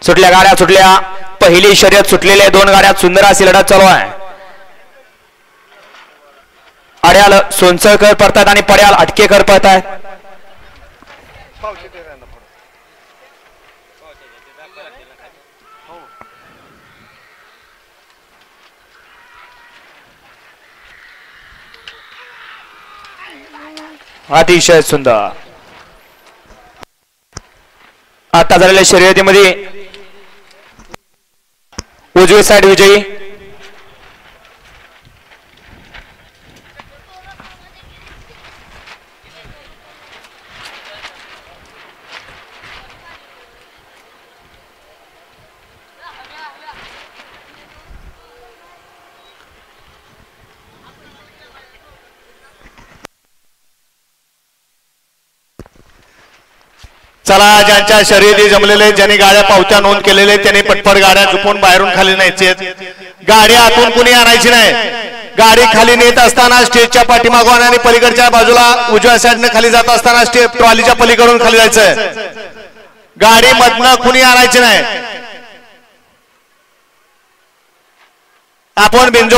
सुटल्या गाड्या सुटल्या पहिली शर्यत सुटलेल्या दोन गाड्यात सुंदर अशी लढत चालू आहे अड्याल सोनसळकर पडतात आणि पड्याल अटकेकर पडतात अतिशय सुंदर आता झालेल्या शर्यतीमध्ये उजवी साइड विजयी चला ज्यांच्या शर्यती जमलेले ज्यांनी गाड्या पावत्या नोंद केलेले त्यांनी पटपट गाड्या झुपून बाहेरून खाली न्यायचे गाड्या आतून कुणी आणायची नाही गाडी खाली नेत असताना स्टेजच्या पाठीमागून आणि पलीकडच्या बाजूला उजव्या साईडने खाली जात असताना स्टेज ट्रॉलीच्या पलीकडून खाली जायचंय गाडी मधनं कुणी आणायची नाही आपण बिंजो